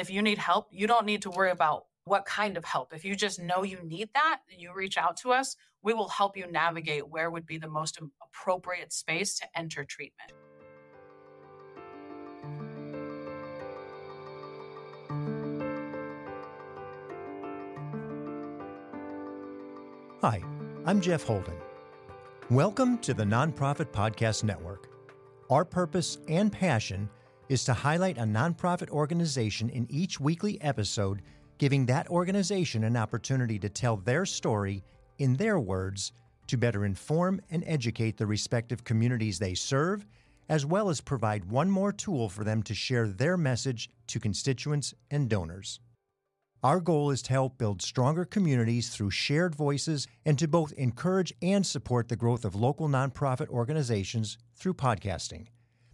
If you need help, you don't need to worry about what kind of help. If you just know you need that, you reach out to us, we will help you navigate where would be the most appropriate space to enter treatment. Hi, I'm Jeff Holden. Welcome to the Nonprofit Podcast Network. Our purpose and passion is to highlight a nonprofit organization in each weekly episode, giving that organization an opportunity to tell their story in their words to better inform and educate the respective communities they serve, as well as provide one more tool for them to share their message to constituents and donors. Our goal is to help build stronger communities through shared voices and to both encourage and support the growth of local nonprofit organizations through podcasting.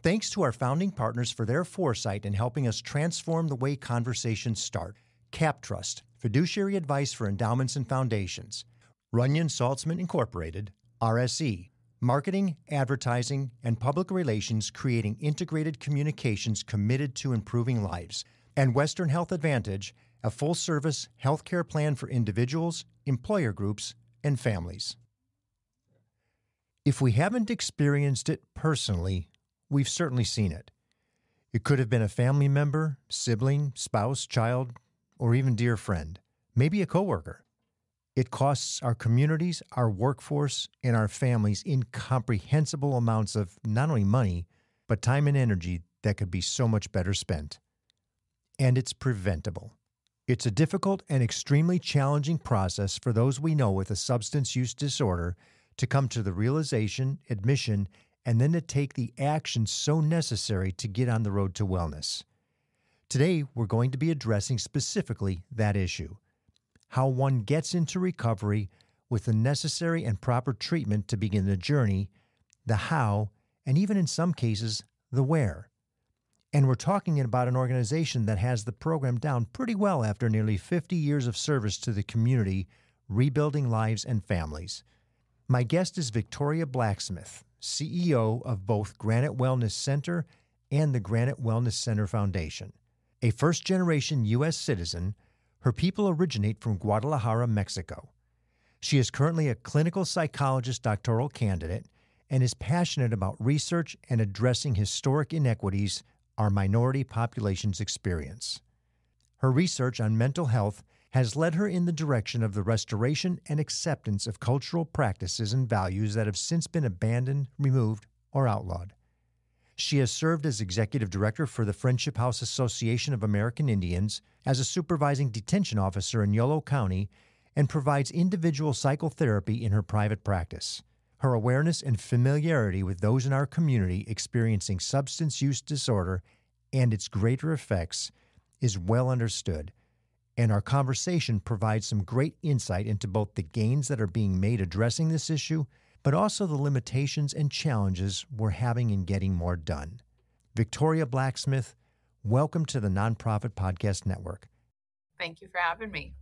Thanks to our founding partners for their foresight in helping us transform the way conversations start. CapTrust, fiduciary advice for endowments and foundations. Runyon Saltzman Incorporated, RSE, marketing, advertising, and public relations creating integrated communications committed to improving lives. And Western Health Advantage, a full-service healthcare plan for individuals, employer groups, and families. If we haven't experienced it personally, we've certainly seen it. It could have been a family member, sibling, spouse, child, or even dear friend, maybe a coworker. It costs our communities, our workforce, and our families incomprehensible amounts of not only money, but time and energy that could be so much better spent. And it's preventable. It's a difficult and extremely challenging process for those we know with a substance use disorder to come to the realization, admission, and then to take the action so necessary to get on the road to wellness. Today, we're going to be addressing specifically that issue, how one gets into recovery with the necessary and proper treatment to begin the journey, the how, and even in some cases, the where. And we're talking about an organization that has the program down pretty well after nearly 50 years of service to the community, rebuilding lives and families. My guest is Victoria Blacksmith, CEO of both Granite Wellness Center and the Granite Wellness Center Foundation. A first-generation U.S. citizen, her people originate from Guadalajara, Mexico. She is currently a clinical psychologist doctoral candidate and is passionate about research and addressing historic inequities our minority populations experience. Her research on mental health has led her in the direction of the restoration and acceptance of cultural practices and values that have since been abandoned, removed, or outlawed. She has served as executive director for the Friendship House Association of American Indians, as a supervising detention officer in Yolo County, and provides individual psychotherapy in her private practice. Her awareness and familiarity with those in our community experiencing substance use disorder and its greater effects is well understood, and our conversation provides some great insight into both the gains that are being made addressing this issue, but also the limitations and challenges we're having in getting more done. Victoria Blacksmith, welcome to the Nonprofit Podcast Network. Thank you for having me.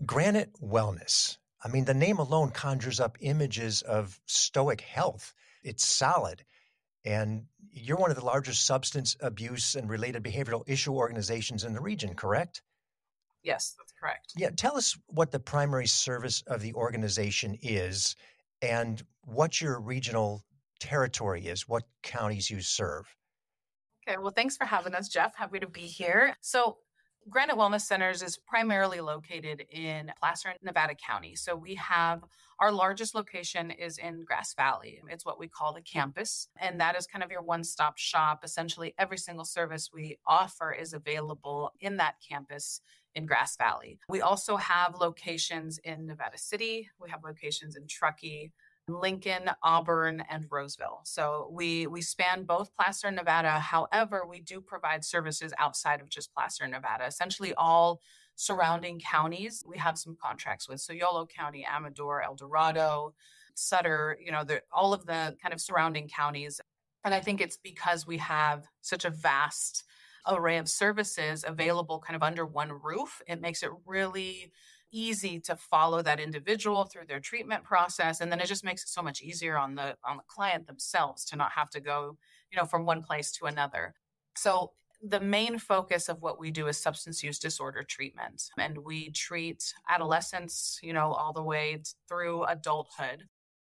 Granite Wellness. I mean, the name alone conjures up images of stoic health. It's solid. And you're one of the largest substance abuse and related behavioral issue organizations in the region, correct? Yes, that's correct. Yeah. Tell us what the primary service of the organization is and what your regional territory is, what counties you serve. Okay, well, thanks for having us, Jeff. Happy to be here. So Granite Wellness Centers is primarily located in Placer, Nevada County. So we have our largest location is in Grass Valley. It's what we call the campus. And that is kind of your one-stop shop. Essentially, every single service we offer is available in that campus in Grass Valley. We also have locations in Nevada City. We have locations in Truckee, Lincoln, Auburn, and Roseville. So we span both Placer and Nevada. However, we do provide services outside of just Placer and Nevada. Essentially all surrounding counties we have some contracts with. So Yolo County, Amador, El Dorado, Sutter, all of the kind of surrounding counties. And I think it's because we have such a vast array of services available kind of under one roof. It makes it really easy to follow that individual through their treatment process. And then it just makes it so much easier on the client themselves to not have to go, from one place to another. So the main focus of what we do is substance use disorder treatment. And we treat adolescents, all the way through adulthood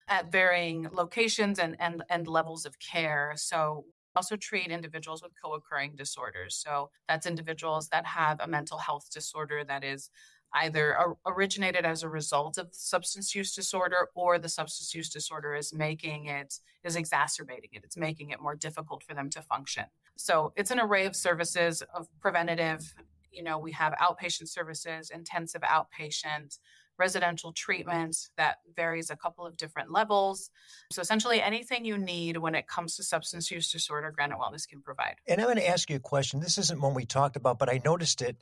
at varying locations and levels of care. So we also treat individuals with co-occurring disorders. So that's individuals that have a mental health disorder that is either originated as a result of substance use disorder, or the substance use disorder is exacerbating it. It's making it more difficult for them to function. So it's an array of services of preventative. We have outpatient services, intensive outpatient, residential treatment that varies a couple of different levels. So essentially anything you need when it comes to substance use disorder, Granite Wellness can provide. And I'm going to ask you a question. This isn't one we talked about, but I noticed it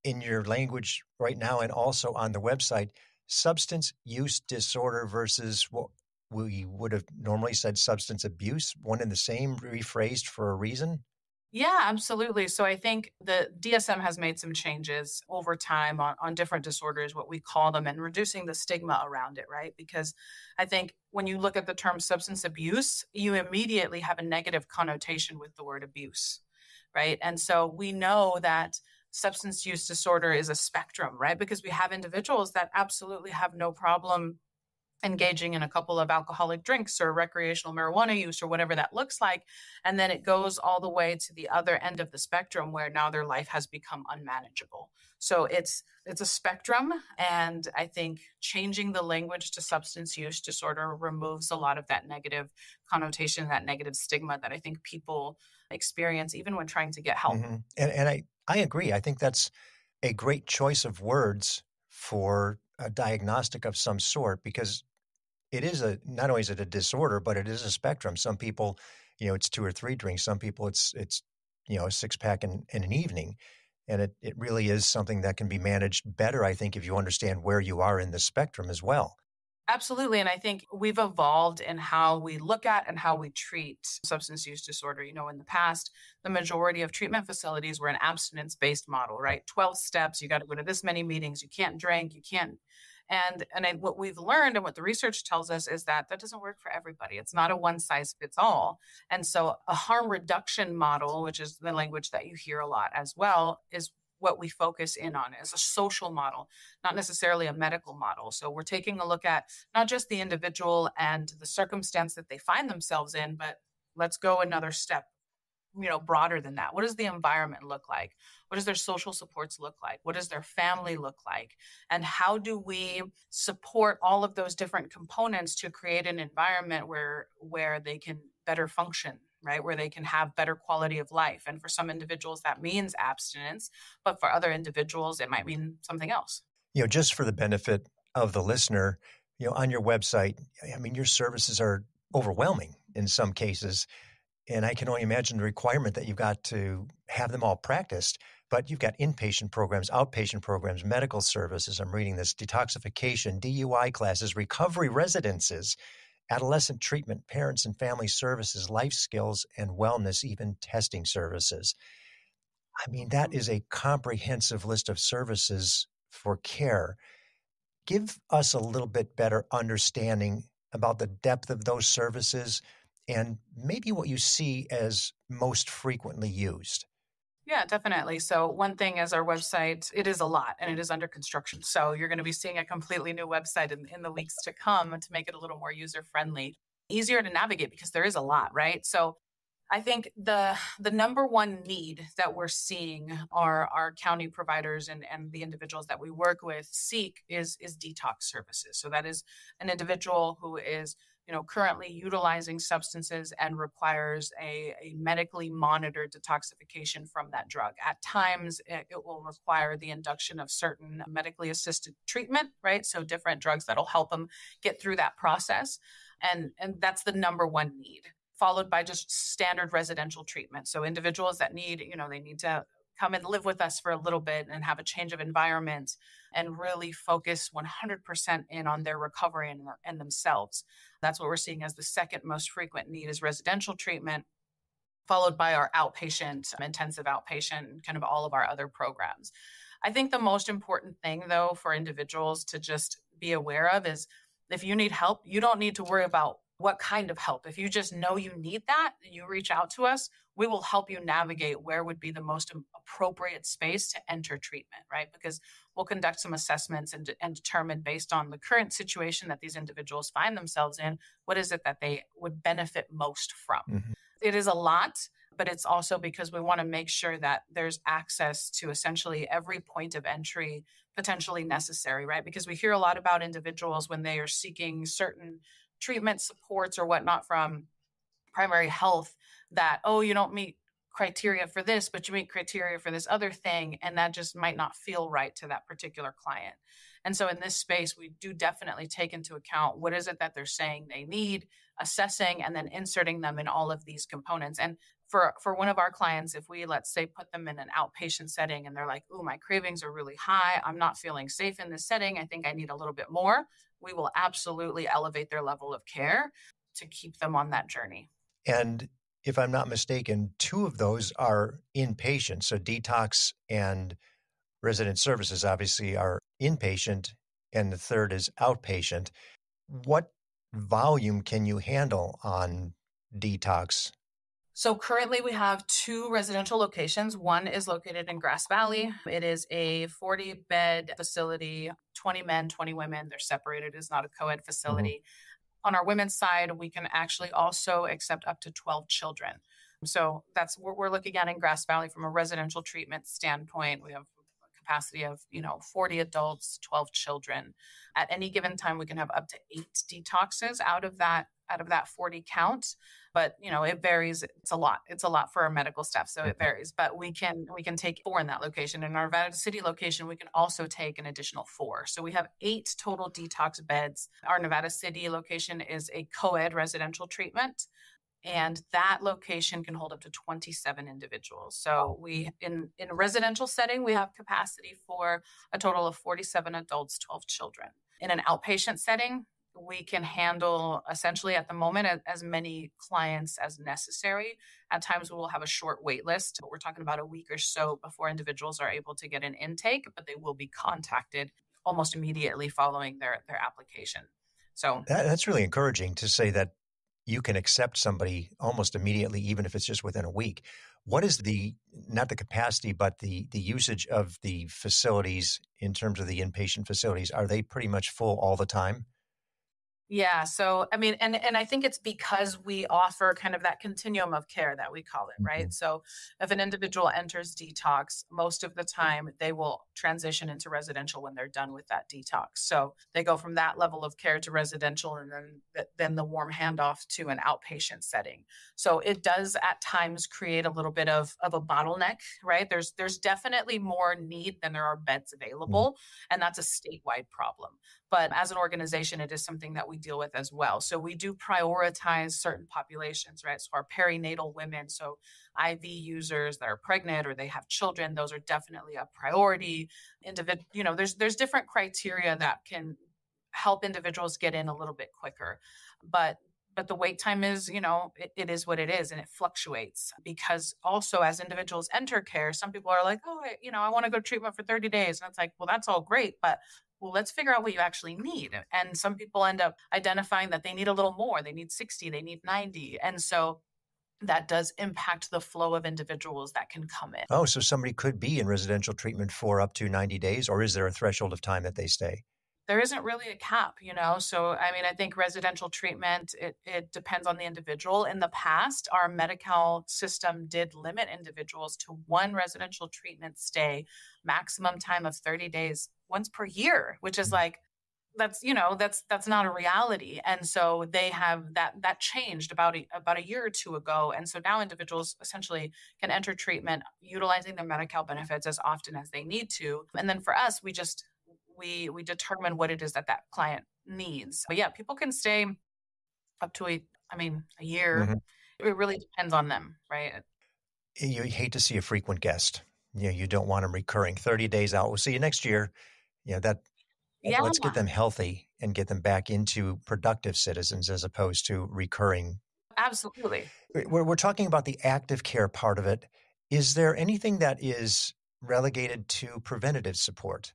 in your language right now and also on the website. Substance use disorder versus what we would have normally said substance abuse, one and the same, rephrased for a reason? Yeah, absolutely. So I think the DSM has made some changes over time on different disorders, what we call them, and reducing the stigma around it, right? Because I think when you look at the term substance abuse, you immediately have a negative connotation with the word abuse, right? And so we know that substance use disorder is a spectrum, right? Because we have individuals that absolutely have no problem engaging in a couple of alcoholic drinks or recreational marijuana use or whatever that looks like. And then it goes all the way to the other end of the spectrum where now their life has become unmanageable. So it's a spectrum. And I think changing the language to substance use disorder removes a lot of that negative connotation, that negative stigma that I think people experience even when trying to get help. Mm-hmm. And I agree. I think that's a great choice of words for a diagnostic of some sort, because it is not only is it a disorder, but it is a spectrum. Some people, it's 2 or 3 drinks. Some people it's a 6-pack in an evening. And it really is something that can be managed better, I think, if you understand where you are in the spectrum as well. Absolutely. And I think we've evolved in how we look at and how we treat substance use disorder. In the past, the majority of treatment facilities were an abstinence-based model, right? 12 steps, you got to go to this many meetings, you can't drink, you can't. What we've learned and what the research tells us is that doesn't work for everybody. It's not a one size fits all. And so a harm reduction model, which is the language that you hear a lot as well, is what we focus in on as a social model, not necessarily a medical model. So we're taking a look at not just the individual and the circumstance that they find themselves in, but let's go another step, broader than that. What does the environment look like? What does their social supports look like? What does their family look like? And how do we support all of those different components to create an environment where they can better function, right? Where they can have better quality of life. And for some individuals, that means abstinence, but for other individuals, it might mean something else. Just for the benefit of the listener, on your website, your services are overwhelming in some cases. And I can only imagine the requirement that you've got to have them all practiced. But you've got inpatient programs, outpatient programs, medical services. I'm reading this: detoxification, DUI classes, recovery residences, adolescent treatment, parents and family services, life skills and wellness, even testing services. That is a comprehensive list of services for care. Give us a little bit better understanding about the depth of those services and maybe what you see as most frequently used. Yeah, definitely. So one thing is our website, it is a lot and it is under construction. So you're going to be seeing a completely new website in the weeks to come to make it a little more user-friendly, easier to navigate because there is a lot, right? So I think the number one need that we're seeing our county providers and the individuals that we work with seek is detox services. So that is an individual who is currently utilizing substances and requires a medically monitored detoxification from that drug. At times, it will require the induction of certain medically assisted treatment, right? So different drugs that'll help them get through that process. And that's the number one need, followed by just standard residential treatment. So individuals that need, they need to come and live with us for a little bit and have a change of environment and really focus 100% in on their recovery and themselves. That's what we're seeing as the second most frequent need is residential treatment, followed by our outpatient, intensive outpatient, kind of all of our other programs. I think the most important thing, though, for individuals to just be aware of is if you need help, you don't need to worry about what kind of help. If you just know you need that, you reach out to us, we will help you navigate where would be the most appropriate space to enter treatment, right? Because we'll conduct some assessments and determine based on the current situation that these individuals find themselves in, what is it that they would benefit most from. Mm-hmm. It is a lot, but it's also because we want to make sure that there's access to essentially every point of entry potentially necessary, right? Because we hear a lot about individuals when they are seeking certain treatment supports or whatnot from primary health that, oh, you don't meet criteria for this, but you meet criteria for this other thing. And that just might not feel right to that particular client. And so in this space, we do definitely take into account what is it that they're saying they need, assessing, and then inserting them in all of these components. And for one of our clients, if we, let's say, put them in an outpatient setting and they're like, oh, my cravings are really high, I'm not feeling safe in this setting, I think I need a little bit more, we will absolutely elevate their level of care to keep them on that journey. And if I'm not mistaken, 2 of those are inpatient. So detox and resident services obviously are inpatient, and the third is outpatient. What volume can you handle on detox? So currently we have 2 residential locations. One is located in Grass Valley. It is a 40-bed facility, 20 men, 20 women. They're separated. It's not a co-ed facility. Mm-hmm. On our women's side, we can actually also accept up to 12 children. So that's what we're looking at in Grass Valley from a residential treatment standpoint. We have a capacity of, 40 adults, 12 children. At any given time, we can have up to 8 detoxes out of that 40 count. But, it varies. It's a lot for our medical staff. So it varies, but we can take 4 in that location. In our Nevada City location, we can also take an additional 4. So we have 8 total detox beds. Our Nevada City location is a co-ed residential treatment. And that location can hold up to 27 individuals. So we, in a residential setting, we have capacity for a total of 47 adults, 12 children. In an outpatient setting, we can handle essentially at the moment as many clients as necessary. At times we will have a short wait list, but we're talking about a week or so before individuals are able to get an intake, but they will be contacted almost immediately following their application. So that's really encouraging to say that you can accept somebody almost immediately, even if it's just within a week. What is not the capacity, but the usage of the facilities in terms of the inpatient facilities? Are they pretty much full all the time? Yeah. So, I mean, and I think it's because we offer kind of that continuum of care that we call it, right? Mm-hmm. So if an individual enters detox, most of the time they will transition into residential when they're done with that detox. So they go from that level of care to residential and then the warm handoff to an outpatient setting. So it does at times create a little bit of a bottleneck, right? There's definitely more need than there are beds available. Mm-hmm. And that's a statewide problem. But as an organization, it is something that we deal with as well. So we do prioritize certain populations, right? So our perinatal women, so IV users that are pregnant or they have children, those are definitely a priority. There's different criteria that can help individuals get in a little bit quicker. But the wait time is, it is what it is, and it fluctuates because also as individuals enter care, some people are like, oh, I want to go to treatment for 30 days. And it's like, well, that's all great, but let's figure out what you actually need. And some people end up identifying that they need a little more. They need 60, they need 90. And so that does impact the flow of individuals that can come in. Oh, so somebody could be in residential treatment for up to 90 days, or is there a threshold of time that they stay? There isn't really a cap, So, I mean, I think residential treatment, it depends on the individual. In the past, our Medi-Cal system did limit individuals to 1 residential treatment stay, maximum time of 30 days, once per year, which is like, that's not a reality. And so they have that changed about a year or 2 ago. And so now individuals essentially can enter treatment utilizing their Medi-Cal benefits as often as they need to. And then for us, we determine what it is that client needs. But yeah, people can stay up to a year. Mm-hmm. It really depends on them, right? You hate to see a frequent guest. You don't want them recurring. 30 days out, we'll see you next year. Let's get them healthy and get them back into productive citizens as opposed to recurring. Absolutely. We're talking about the active care part of it. Is there anything that is relegated to preventative support?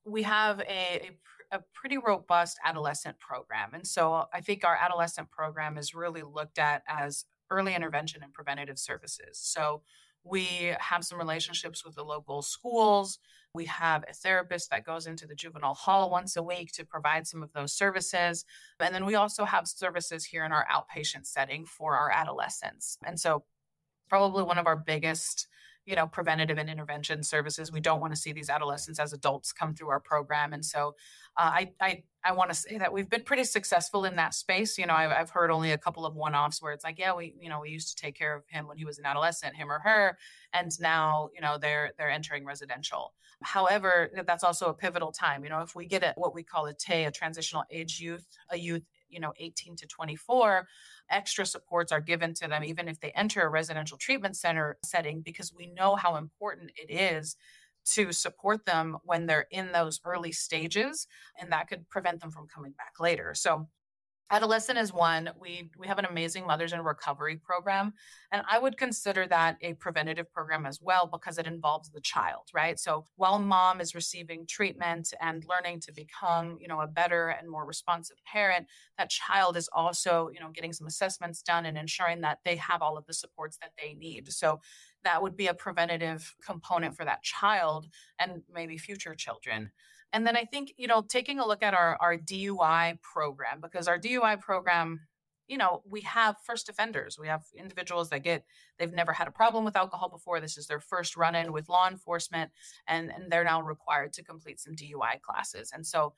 We have a a pretty robust adolescent program. And so I think our adolescent program is really looked at as early intervention and preventative services. So we have some relationships with the local schools. We have a therapist that goes into the juvenile hall once a week to provide some of those services. And then we also have services here in our outpatient setting for our adolescents. And so probably one of our biggest, preventative and intervention services. We don't want to see these adolescents as adults come through our program. And so I want to say that we've been pretty successful in that space. I've heard only a couple of one-offs where it's like, yeah, we used to take care of him when he was an adolescent, him or her. And now, they're entering residential. However, that's also a pivotal time. If we get what we call a transitional age youth, a youth 18 to 24, extra supports are given to them, even if they enter a residential treatment center setting, because we know how important it is to support them when they're in those early stages, and that could prevent them from coming back later. So adolescent is one. We have an amazing Mothers in Recovery program, and I would consider that a preventative program as well because it involves the child, right? So while mom is receiving treatment and learning to become, a better and more responsive parent, that child is also, getting some assessments done and ensuring that they have all of the supports that they need. So that would be a preventative component for that child and maybe future children. And then I think, taking a look at our DUI program, because our DUI program, we have first offenders. We have individuals that they've never had a problem with alcohol before. This is their first run in with law enforcement, and they're now required to complete some DUI classes. And so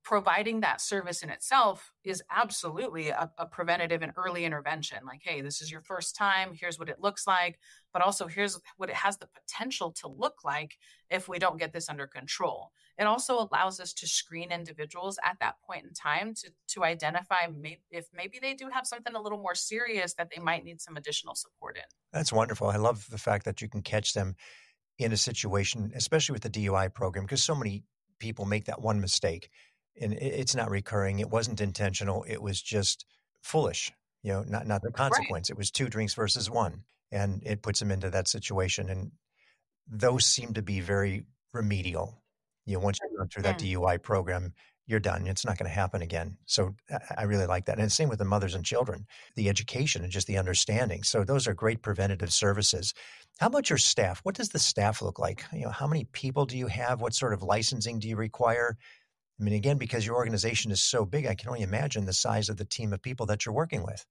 providing that service in itself is absolutely a preventative and early intervention. Like, hey, this is your first time. Here's what it looks like. But also here's what it has the potential to look like if we don't get this under control. It also allows us to screen individuals at that point in time to identify if maybe they do have something a little more serious that they might need some additional support in. That's wonderful. I love the fact that you can catch them in a situation, especially with the DUI program, because so many people make that one mistake. And it's not recurring. It wasn't intentional. It was just foolish, not the consequence. Right. It was 2 drinks versus 1. And it puts them into that situation. And those seem to be very remedial. Once you go through that DUI program, you're done. It's not going to happen again. So I really like that. And same with the mothers and children, the education and just the understanding. So those are great preventative services. How about your staff? What does the staff look like? How many people do you have? What sort of licensing do you require? I mean, again, because your organization is so big, I can only imagine the size of the team of people that you're working with.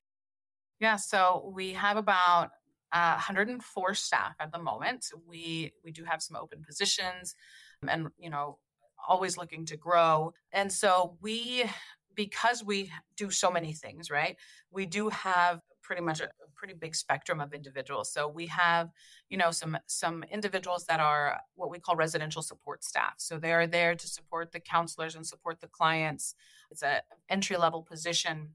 Yeah, so we have about 104 staff at the moment. We do have some open positions and, always looking to grow. And so because we do so many things, right? We do have pretty much a pretty big spectrum of individuals. So we have, some individuals that are what we call residential support staff. So they are there to support the counselors and support the clients. It's an entry-level position.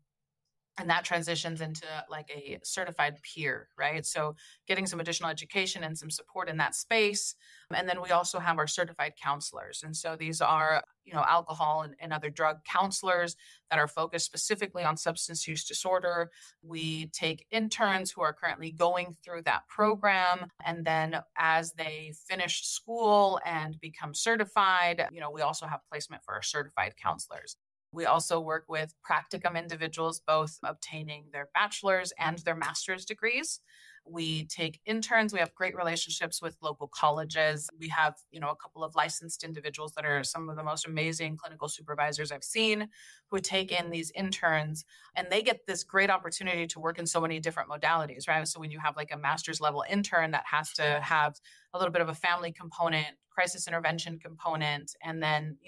And that transitions into like a certified peer, right? So getting some additional education and some support in that space. And then we also have our certified counselors. And so these are, alcohol and other drug counselors that are focused specifically on substance use disorder. We take interns who are currently going through that program. And then as they finish school and become certified, we also have placement for our certified counselors. We also work with practicum individuals, both obtaining their bachelor's and their master's degrees. We take interns. We have great relationships with local colleges. We have, a couple of licensed individuals that are some of the most amazing clinical supervisors I've seen who take in these interns, and they get this great opportunity to work in so many different modalities, right? So when you have like a master's level intern that has to have a little bit of a family component, crisis intervention component, and then,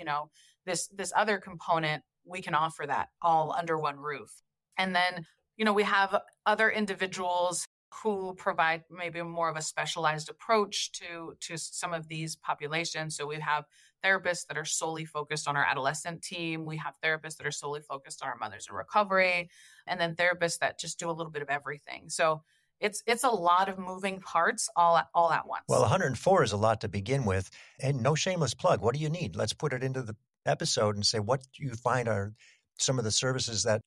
this other component, we can offer that all under one roof. And then, we have other individuals who provide maybe more of a specialized approach to some of these populations. So we have therapists that are solely focused on our adolescent team. We have therapists that are solely focused on our mothers in recovery, and then therapists that just do a little bit of everything. So it's a lot of moving parts all at once. Well, 104 is a lot to begin with. And no shameless plug. What do you need? Let's put it into the episode and say, what do you find are some of the services that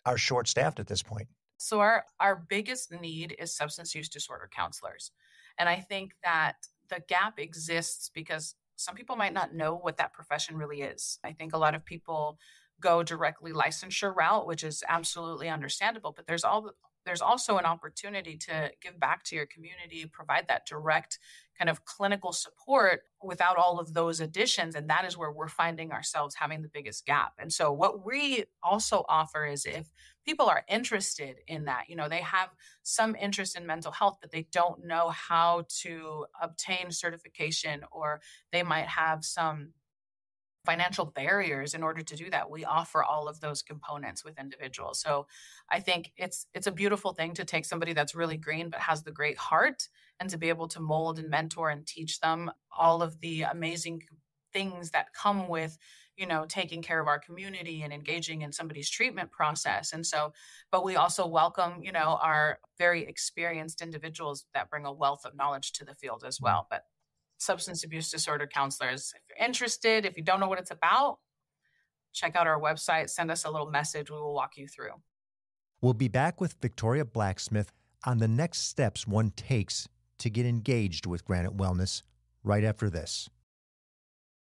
are short-staffed at this point? So our biggest need is substance use disorder counselors. And I think that the gap exists because some people might not know what that profession really is. I think a lot of people go directly licensure route, which is absolutely understandable, but there's also an opportunity to give back to your community, provide that direct kind of clinical support without all of those additions. And that is where we're finding ourselves having the biggest gap. And so what we also offer is if people are interested in that, they have some interest in mental health, but they don't know how to obtain certification, or they might have some financial barriers in order to do that. We offer all of those components with individuals. So I think it's a beautiful thing to take somebody that's really green but has the great heart, and to be able to mold and mentor and teach them all of the amazing things that come with taking care of our community and engaging in somebody's treatment process. And so, but we also welcome our very experienced individuals that bring a wealth of knowledge to the field as well. But substance abuse disorder counselors, if you're interested, if you don't know what it's about, check out our website, send us a little message. We will walk you through. We'll be back with Victoria Blacksmith on the next steps one takes to get engaged with Granite Wellness right after this.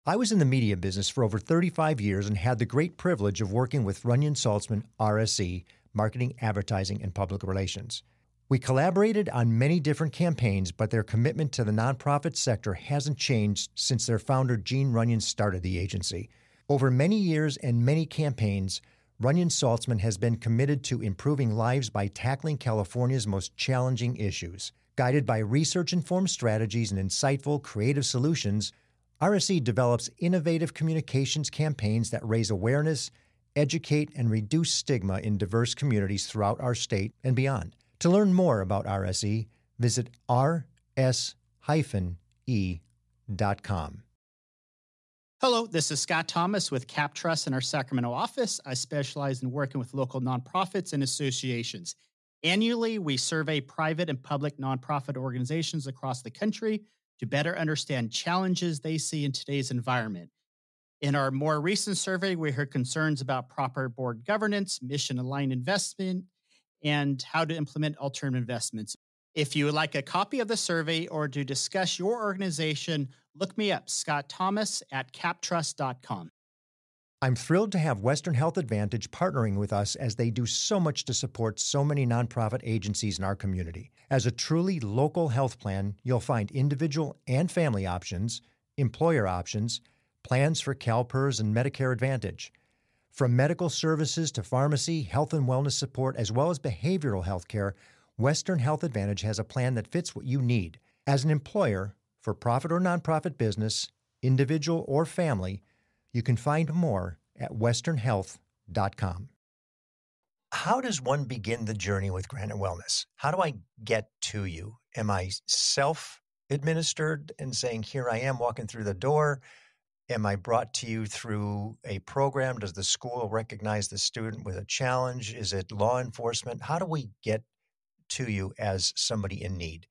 I was in the media business for over 35 years and had the great privilege of working with Runyon Saltzman, RSE, Marketing, Advertising, and Public Relations. We collaborated on many different campaigns, but their commitment to the nonprofit sector hasn't changed since their founder, Gene Runyon, started the agency. Over many years and many campaigns, Runyon Saltzman has been committed to improving lives by tackling California's most challenging issues. Guided by research-informed strategies and insightful, creative solutions, RSE develops innovative communications campaigns that raise awareness, educate, and reduce stigma in diverse communities throughout our state and beyond. To learn more about RSE, visit rs-e.com. Hello, this is Scott Thomas with Cap Trust in our Sacramento office. I specialize in working with local nonprofits and associations. Annually, we survey private and public nonprofit organizations across the country to better understand challenges they see in today's environment. In our more recent survey, we heard concerns about proper board governance, mission-aligned investment, and how to implement alternative investments. If you would like a copy of the survey or to discuss your organization, look me up, Scott Thomas at captrust.com. I'm thrilled to have Western Health Advantage partnering with us as they do so much to support so many nonprofit agencies in our community. As a truly local health plan, you'll find individual and family options, employer options, plans for CalPERS and Medicare Advantage. From medical services to pharmacy, health and wellness support, as well as behavioral health care, Western Health Advantage has a plan that fits what you need. As an employer, for profit or nonprofit business, individual or family, you can find more at westernhealth.com. How does one begin the journey with Granite Wellness? How do I get to you? Am I self-administered and saying, here I am walking through the door? Am I brought to you through a program? Does the school recognize the student with a challenge? Is it law enforcement? How do we get to you as somebody in need?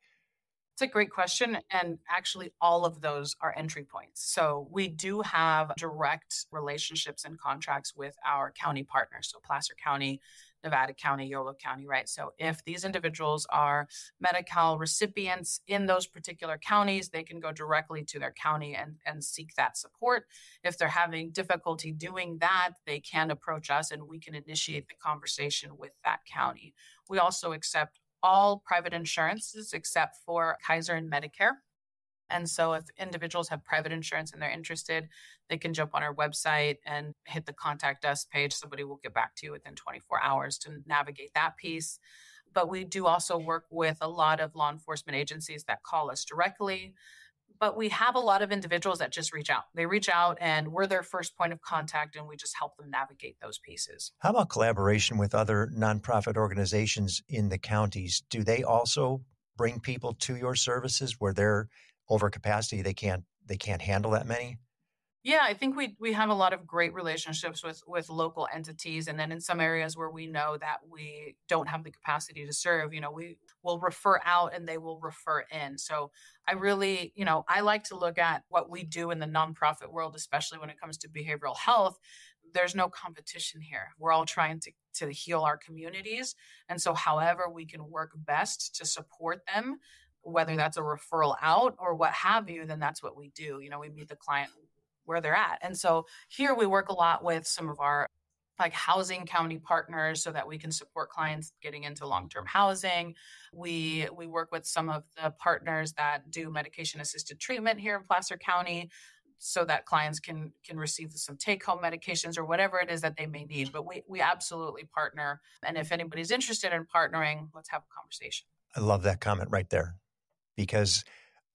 It's a great question. And actually, all of those are entry points. So we do have direct relationships and contracts with our county partners. So Placer County, Nevada County, Yolo County, right? So if these individuals are Medi-Cal recipients in those particular counties, they can go directly to their county and seek that support. If they're having difficulty doing that, they can approach us and we can initiate the conversation with that county. We also accept all private insurances except for Kaiser and Medicare. And so if individuals have private insurance and they're interested, they can jump on our website and hit the contact us page. Somebody will get back to you within 24 hours to navigate that piece. But we do also work with a lot of law enforcement agencies that call us directly. But we have a lot of individuals that just reach out. They reach out and we're their first point of contact and we just help them navigate those pieces. How about collaboration with other nonprofit organizations in the counties? Do they also bring people to your services where they're over capacity? They can't handle that many? Yeah, I think we have a lot of great relationships with local entities. And then in some areas where we know that we don't have the capacity to serve, we will refer out and they will refer in. So I really, I like to look at what we do in the nonprofit world, especially when it comes to behavioral health. There's no competition here. We're all trying to heal our communities. And so however we can work best to support them, whether that's a referral out or what have you, then that's what we do. We meet the client where they're at. And so here we work a lot with some of our like housing county partners so that we can support clients getting into long-term housing. We work with some of the partners that do medication assisted treatment here in Placer County so that clients can receive some take-home medications or whatever it is that they may need. But we absolutely partner. And if anybody's interested in partnering, let's have a conversation. I love that comment right there, because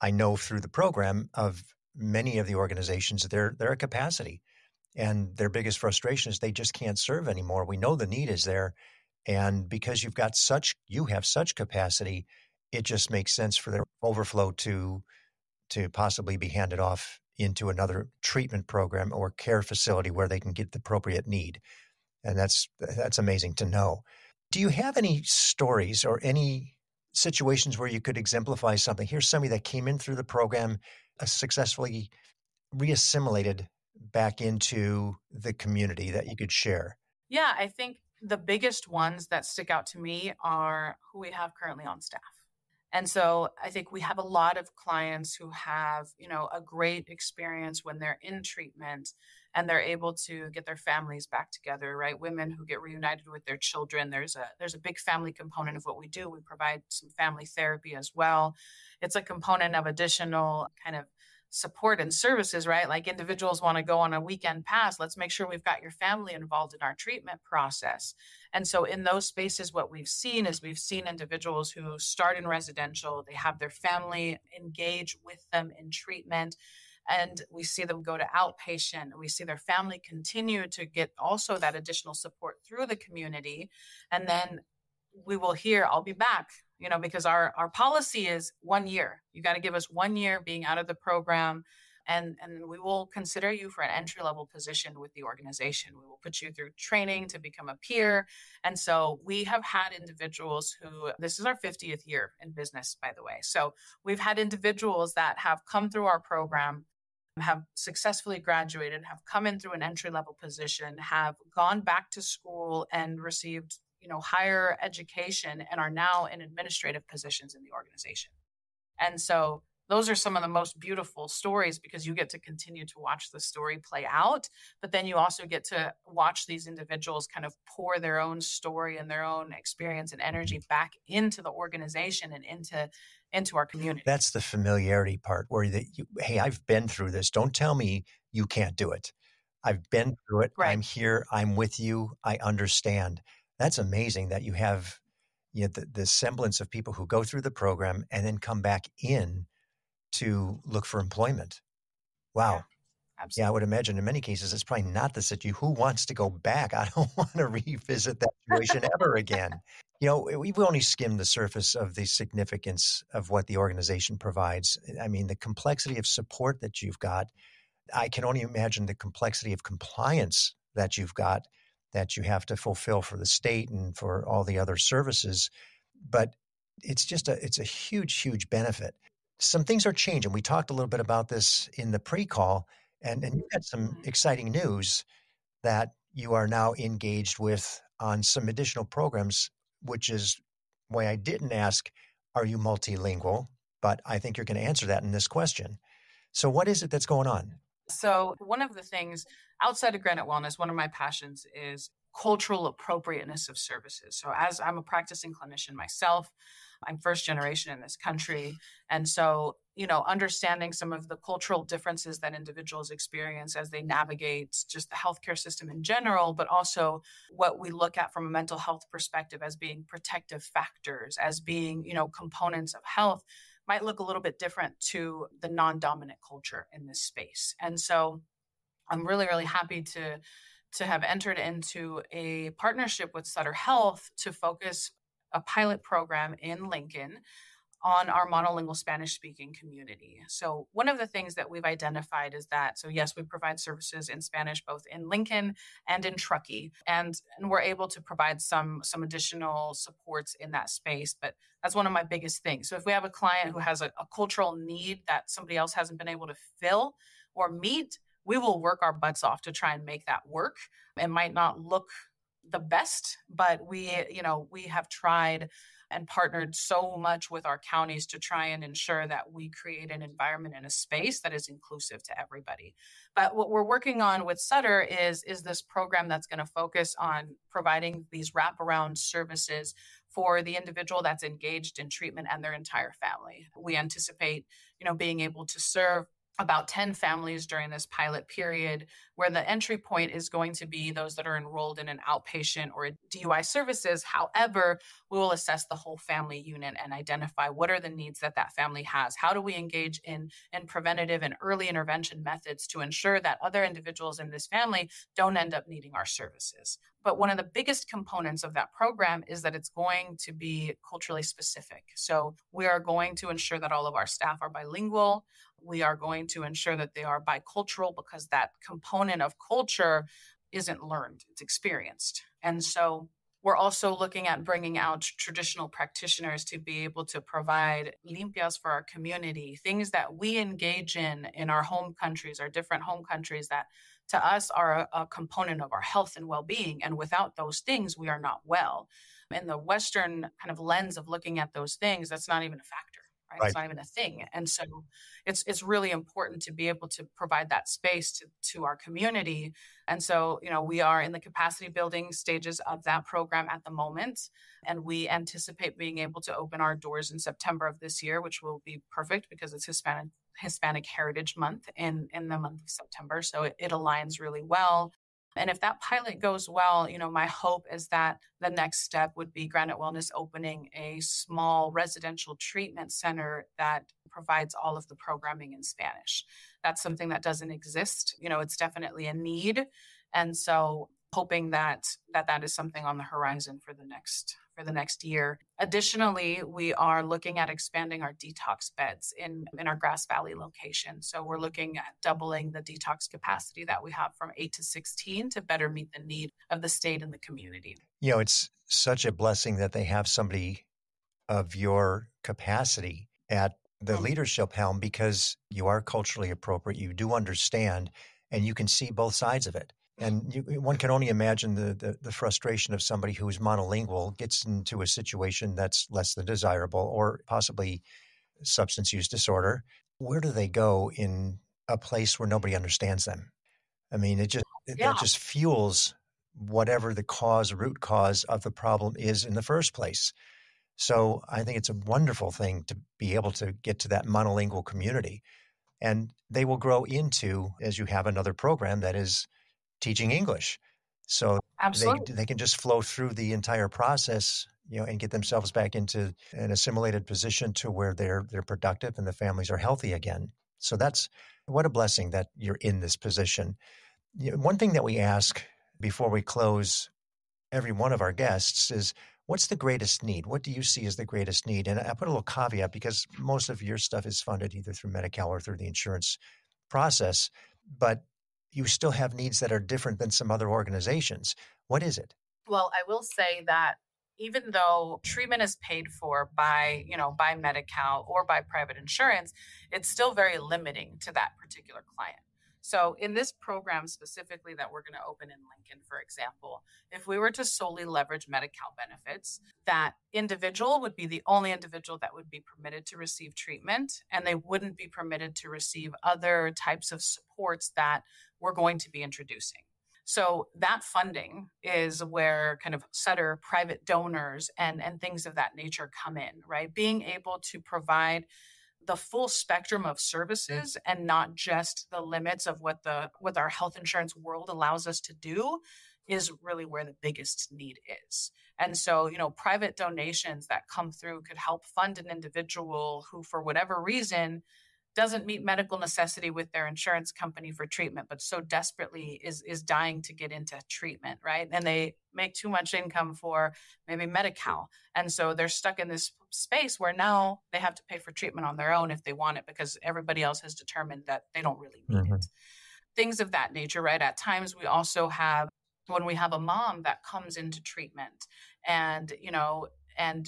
I know through the program of many of the organizations, they're at capacity. And their biggest frustration is they just can't serve anymore. We know the need is there. And because you have such capacity, it just makes sense for their overflow to possibly be handed off into another treatment program or care facility where they can get the appropriate need. And that's amazing to know. Do you have any stories or any situations where you could exemplify something? Here's somebody that came in through the program, successfully reassimilated back into the community that you could share? Yeah, I think the biggest ones that stick out to me are who we have currently on staff. And so I think we have a lot of clients who have, a great experience when they're in treatment and they're able to get their families back together, right? Women who get reunited with their children. There's a big family component of what we do. We provide some family therapy as well. It's a component of additional kind of support and services, right? Like individuals want to go on a weekend pass. Let's make sure we've got your family involved in our treatment process. And so in those spaces, what we've seen individuals who start in residential, they have their family engage with them in treatment. And we see them go to outpatient. We see their family continue to get also that additional support through the community. And then we will hear, I'll be back, because our policy is 1 year. You got to give us 1 year being out of the program. And we will consider you for an entry-level position with the organization. We will put you through training to become a peer. And so we have had individuals who, this is our 50th year in business, by the way. So we've had individuals that have come through our program, have successfully graduated, have come in through an entry-level position, have gone back to school and received higher education and are now in administrative positions in the organization. And so those are some of the most beautiful stories because you get to continue to watch the story play out, but then you also get to watch these individuals kind of pour their own story and their own experience and energy back into the organization and into our community. That's the familiarity part where hey, I've been through this. Don't tell me you can't do it. I've been through it. Right. I'm here. I'm with you. I understand. That's amazing that you have the semblance of people who go through the program and then come back in to look for employment. Wow. Yeah, absolutely. Yeah, I would imagine in many cases, it's probably not the situation. Who wants to go back? I don't want to revisit that situation ever again. We've only skimmed the surface of the significance of what the organization provides. I mean, the complexity of support that you've got, I can only imagine the complexity of compliance that you've got, that you have to fulfill for the state and for all the other services. But it's a huge, huge benefit. Some things are changing. We talked a little bit about this in the pre-call, and you had some exciting news that you are now engaged with on some additional programs, which is why I didn't ask, are you multilingual? But I think you're going to answer that in this question. So what is it that's going on? So one of the things outside of Granite Wellness, one of my passions is cultural appropriateness of services. So as I'm a practicing clinician myself, I'm first generation in this country. And so, understanding some of the cultural differences that individuals experience as they navigate just the healthcare system in general, but also what we look at from a mental health perspective as being protective factors, as being, components of health might look a little bit different to the non-dominant culture in this space. And so I'm really, really happy to have entered into a partnership with Sutter Health to focus a pilot program in Lincoln on our monolingual Spanish-speaking community. So one of the things that we've identified is that, so yes, we provide services in Spanish, both in Lincoln and in Truckee, and we're able to provide some additional supports in that space, but that's one of my biggest things. So if we have a client who has a cultural need that somebody else hasn't been able to fill or meet, we will work our butts off to try and make that work. It might not look the best, but we have tried and partnered so much with our counties to try and ensure that we create an environment and a space that is inclusive to everybody. But what we're working on with Sutter is this program that's going to focus on providing these wraparound services for the individual that's engaged in treatment and their entire family. We anticipate, being able to serve about 10 families during this pilot period, where the entry point is going to be those that are enrolled in an outpatient or DUI services. However, we will assess the whole family unit and identify what are the needs that that family has. How do we engage in preventative and early intervention methods to ensure that other individuals in this family don't end up needing our services? But one of the biggest components of that program is that it's going to be culturally specific. So we are going to ensure that all of our staff are bilingual. We are going to ensure that they are bicultural, because that component of culture isn't learned, it's experienced. And so we're also looking at bringing out traditional practitioners to be able to provide limpias for our community, things that we engage in our home countries, our different home countries, that to us are a component of our health and well-being. And without those things, we are not well. In the Western kind of lens of looking at those things, that's not even a factor. Right? It's not even a thing. And so it's really important to be able to provide that space to our community. And so, we are in the capacity building stages of that program at the moment. And we anticipate being able to open our doors in September of this year, which will be perfect because it's Hispanic Heritage Month in the month of September. So it aligns really well. And if that pilot goes well, my hope is that the next step would be Granite Wellness opening a small residential treatment center that provides all of the programming in Spanish. That's something that doesn't exist. It's definitely a need. And so hoping that is something on the horizon for the next year. Additionally, we are looking at expanding our detox beds in our Grass Valley location. So we're looking at doubling the detox capacity that we have from 8 to 16 to better meet the need of the state and the community. It's such a blessing that they have somebody of your capacity at the leadership helm, because you are culturally appropriate, you do understand, and you can see both sides of it. And one can only imagine the frustration of somebody who's monolingual gets into a situation that's less than desirable, or possibly substance use disorder. Where do they go in a place where nobody understands them? I mean, that just fuels whatever the root cause of the problem is in the first place. So I think it's a wonderful thing to be able to get to that monolingual community. And they will grow into, as you have another program that is teaching English. So they can just flow through the entire process, and get themselves back into an assimilated position to where they're productive and the families are healthy again. So what a blessing that you're in this position. One thing that we ask before we close every one of our guests is, what's the greatest need? What do you see as the greatest need? And I put a little caveat, because most of your stuff is funded either through Medi-Cal or through the insurance process, but you still have needs that are different than some other organizations. What is it? Well, I will say that even though treatment is paid for by Medi-Cal or by private insurance, it's still very limiting to that particular client. So in this program specifically that we're going to open in Lincoln, for example, if we were to solely leverage Medi-Cal benefits, that individual would be the only individual that would be permitted to receive treatment, and they wouldn't be permitted to receive other types of supports that we're going to be introducing. So that funding is where kind of Sutter private donors and things of that nature come in, right? Being able to provide the full spectrum of services and not just the limits of what our health insurance world allows us to do is really where the biggest need is. And so, private donations that come through could help fund an individual who, for whatever reason, doesn't meet medical necessity with their insurance company for treatment, but so desperately is dying to get into treatment, right? And they make too much income for maybe Medi-Cal. And so they're stuck in this space where now they have to pay for treatment on their own if they want it, because everybody else has determined that they don't really need it. Things of that nature, right? At times we also have, when we have a mom that comes into treatment and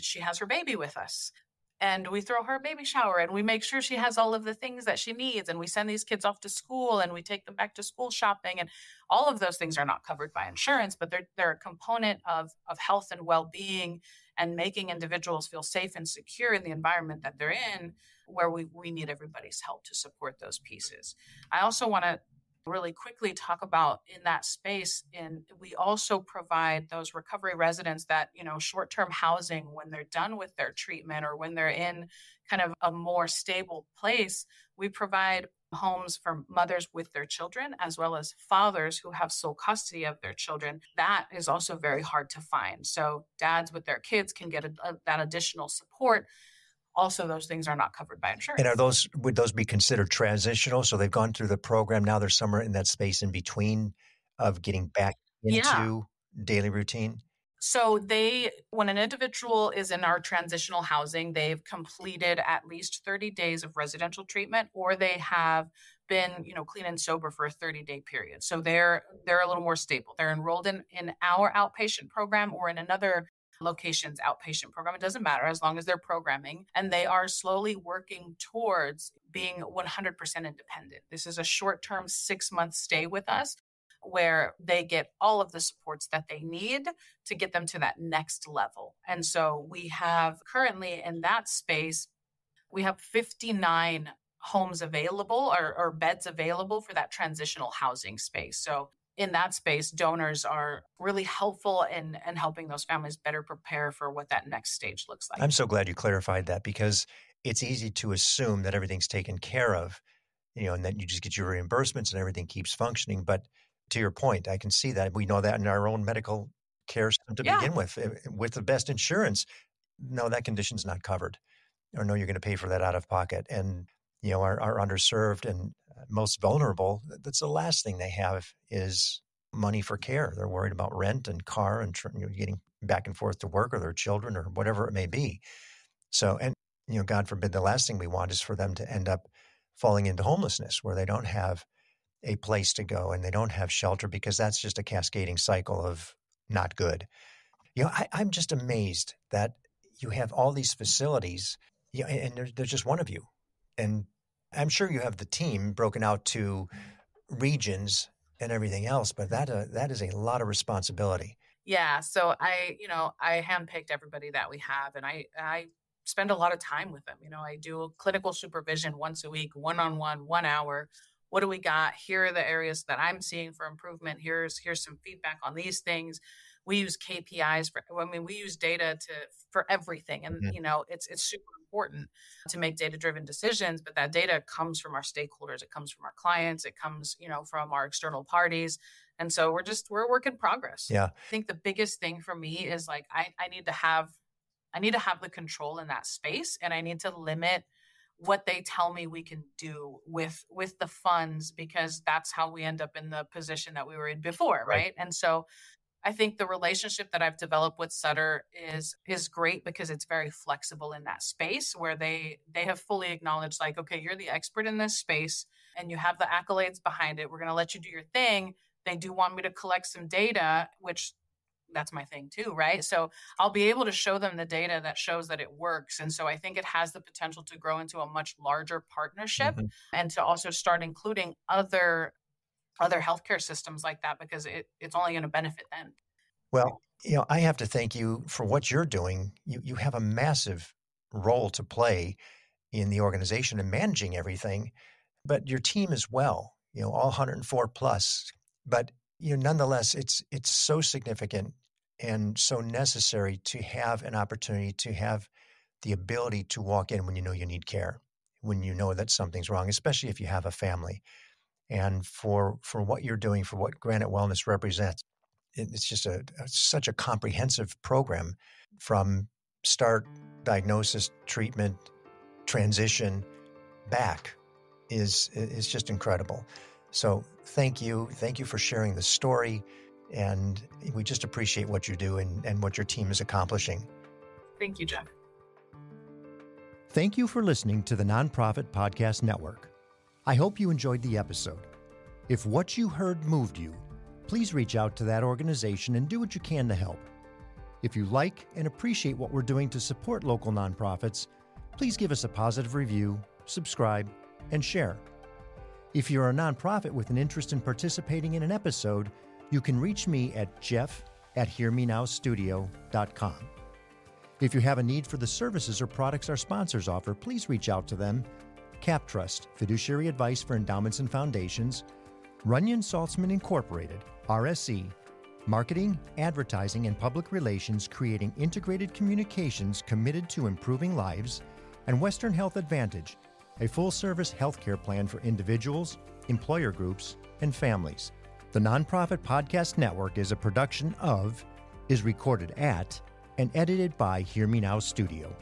she has her baby with us, and we throw her a baby shower and we make sure she has all of the things that she needs. And we send these kids off to school and we take them back to school shopping. And all of those things are not covered by insurance, but they're a component of health and well-being and making individuals feel safe and secure in the environment that they're in, where we need everybody's help to support those pieces. I also want to really quickly talk about in that space, and we also provide those recovery residents that, short-term housing when they're done with their treatment or when they're in kind of a more stable place. We provide homes for mothers with their children, as well as fathers who have sole custody of their children. That is also very hard to find. So dads with their kids can get that additional support. Also, those things are not covered by insurance. And would those be considered transitional? So they've gone through the program. Now they're somewhere in that space in between of getting back into daily routine? So when an individual is in our transitional housing, they've completed at least 30 days of residential treatment, or they have been, clean and sober for a 30-day period. So they're a little more stable. They're enrolled in our outpatient program or in another location's outpatient program. It doesn't matter as long as they're programming, and they are slowly working towards being 100% independent. This is a short-term 6-month stay with us, where they get all of the supports that they need to get them to that next level. And so we have currently in that space, we have 59 homes available or beds available for that transitional housing space. So in that space, donors are really helpful in helping those families better prepare for what that next stage looks like. I'm so glad you clarified that, because it's easy to assume that everything's taken care of, and that you just get your reimbursements and everything keeps functioning. But to your point, I can see that. We know that in our own medical care system to begin with the best insurance. No, that condition's not covered, or no, you're going to pay for that out of pocket. And, are underserved and most vulnerable, that's the last thing they have is money for care. They're worried about rent and car and getting back and forth to work or their children or whatever it may be. So, and, God forbid, the last thing we want is for them to end up falling into homelessness where they don't have a place to go and they don't have shelter, because that's just a cascading cycle of not good. I'm just amazed that you have all these facilities, and there's just one of you. And I'm sure you have the team broken out to regions and everything else, but that is a lot of responsibility. Yeah. So I handpicked everybody that we have, and I spend a lot of time with them. I do clinical supervision once a week, one-on-one, 1 hour. What do we got? Here are the areas that I'm seeing for improvement. Here's some feedback on these things. We use KPIs we use data for everything. And, it's super important to make data-driven decisions, but that data comes from our stakeholders. It comes from our clients. It comes, from our external parties. And so we're a work in progress. Yeah. I think the biggest thing for me is I need to have the control in that space, and I need to limit what they tell me we can do with the funds, because that's how we end up in the position that we were in before. Right. And so I think the relationship that I've developed with Sutter is great, because it's very flexible in that space where they have fully acknowledged, okay, you're the expert in this space and you have the accolades behind it. We're going to let you do your thing. They do want me to collect some data, which that's my thing too, right? So I'll be able to show them the data that shows that it works. And so I think it has the potential to grow into a much larger partnership, and to also start including other healthcare systems like that, because it's only going to benefit them. Well, I have to thank you for what you're doing. You have a massive role to play in the organization and managing everything, but your team as well, all 104 plus. But nonetheless, it's so significant and so necessary to have an opportunity to have the ability to walk in when you need care, when you know that something's wrong, especially if you have a family. And for what you're doing, for what Granite Wellness represents, it's just such a comprehensive program, from start, diagnosis, treatment, transition, back is just incredible. So thank you for sharing the story, and we just appreciate what you do and what your team is accomplishing. Thank you, Jeff. Thank you for listening to the Nonprofit Podcast Network. I hope you enjoyed the episode. If what you heard moved you, please reach out to that organization and do what you can to help. If you like and appreciate what we're doing to support local nonprofits, please give us a positive review, subscribe, and share. If you're a nonprofit with an interest in participating in an episode, you can reach me at jeff@hearmenowstudio.com. If you have a need for the services or products our sponsors offer, please reach out to them. CapTrust, fiduciary advice for endowments and foundations. Runyon Saltzman Incorporated, RSE, marketing, advertising, and public relations, creating integrated communications committed to improving lives. And Western Health Advantage, a full-service healthcare plan for individuals, employer groups, and families. The Nonprofit Podcast Network is a production of, is recorded at, and edited by Hear Me Now Studio.